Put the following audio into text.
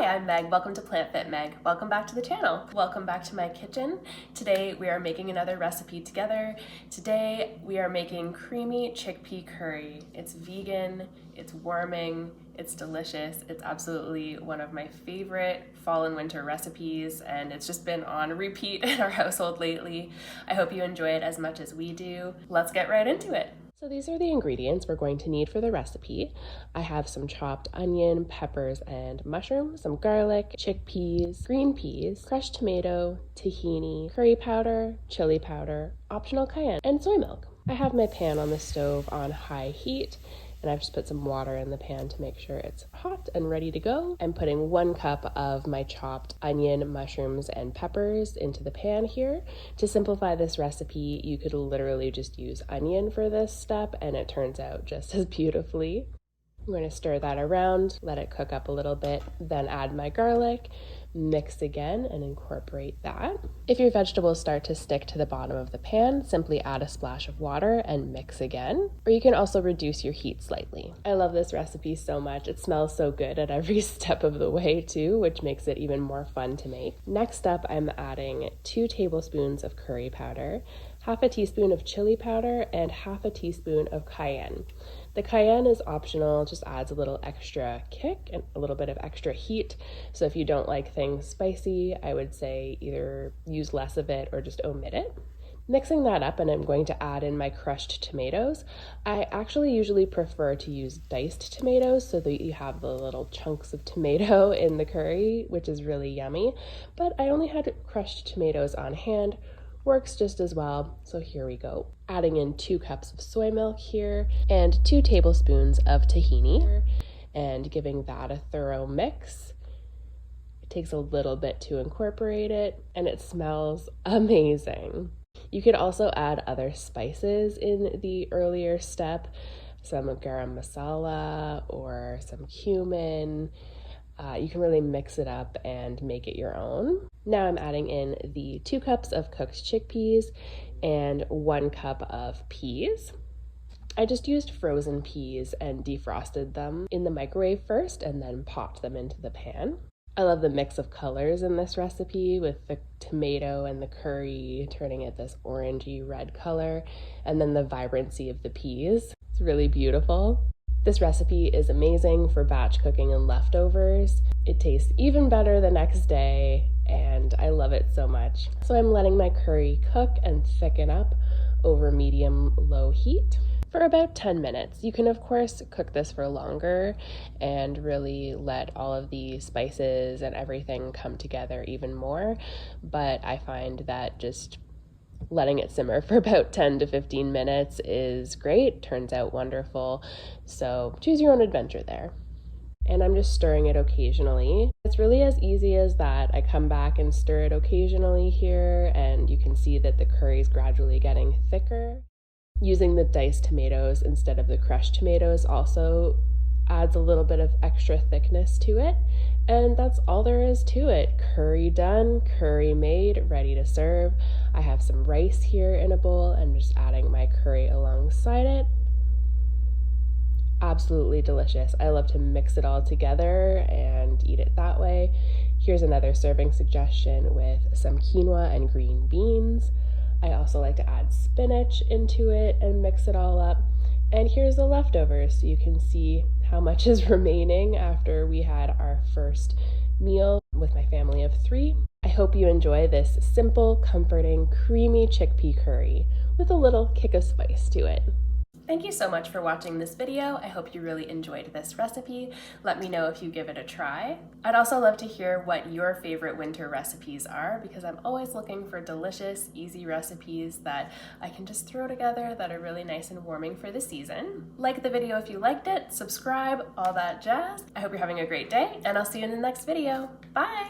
Hi, I'm Meg. Welcome to Plant Fit Meg. Welcome back to the channel. Welcome back to my kitchen. Today we are making another recipe together. Today we are making creamy chickpea curry. It's vegan, it's warming, it's delicious. It's absolutely one of my favorite fall and winter recipes, and it's just been on repeat in our household lately. I hope you enjoy it as much as we do. Let's get right into it. So these are the ingredients we're going to need for the recipe. I have some chopped onion, peppers, and mushrooms, some garlic, chickpeas, green peas, crushed tomato, tahini, curry powder, chili powder, optional cayenne, and soy milk. I have my pan on the stove on high heat, and I've just put some water in the pan to make sure it's hot and ready to go. I'm putting 1 cup of my chopped onion, mushrooms, and peppers into the pan here. To simplify this recipe, you could literally just use onion for this step, and it turns out just as beautifully. I'm going to stir that around, let it cook up a little bit, then add my garlic, mix again, and incorporate that. If your vegetables start to stick to the bottom of the pan, simply add a splash of water and mix again. Or you can also reduce your heat slightly. I love this recipe so much. It smells so good at every step of the way too, which makes it even more fun to make. Next up, I'm adding 2 tablespoons of curry powder, half a teaspoon of chili powder, and half a teaspoon of cayenne. The cayenne is optional, just adds a little extra kick and a little bit of extra heat. So if you don't like things spicy, I would say either use less of it or just omit it. Mixing that up, and I'm going to add in my crushed tomatoes. I actually usually prefer to use diced tomatoes so that you have the little chunks of tomato in the curry, which is really yummy. But I only had crushed tomatoes on hand. Works just as well, so here we go. Adding in 2 cups of soy milk here and 2 tablespoons of tahini and giving that a thorough mix. It takes a little bit to incorporate it, and it smells amazing. You could also add other spices in the earlier step, some garam masala or some cumin. You can really mix it up and make it your own. Now I'm adding in the 2 cups of cooked chickpeas and 1 cup of peas. I just used frozen peas and defrosted them in the microwave first and then popped them into the pan. I love the mix of colors in this recipe with the tomato and the curry turning it this orangey red color, and then the vibrancy of the peas. It's really beautiful. This recipe is amazing for batch cooking and leftovers. It tastes even better the next day, and I love it so much. So I'm letting my curry cook and thicken up over medium-low heat for about 10 minutes. You can of course cook this for longer and really let all of the spices and everything come together even more, but I find that just letting it simmer for about 10 to 15 minutes is great, turns out wonderful. So choose your own adventure there. And I'm just stirring it occasionally. It's really as easy as that. I come back and stir it occasionally here, and you can see that the curry is gradually getting thicker. Using the diced tomatoes instead of the crushed tomatoes also adds a little bit of extra thickness to it. And that's all there is to it. Curry done, curry made, ready to serve. I have some rice here in a bowl and just adding my curry alongside it. Absolutely delicious. I love to mix it all together and eat it that way. Here's another serving suggestion with some quinoa and green beans. I also like to add spinach into it and mix it all up. And here's the leftovers so you can see how much is remaining after we had our first meal with my family of 3. I hope you enjoy this simple, comforting, creamy chickpea curry with a little kick of spice to it. Thank you so much for watching this video. I hope you really enjoyed this recipe. Let me know if you give it a try. I'd also love to hear what your favorite winter recipes are, because I'm always looking for delicious, easy recipes that I can just throw together that are really nice and warming for the season. Like the video if you liked it, subscribe, all that jazz. I hope you're having a great day, and I'll see you in the next video. Bye!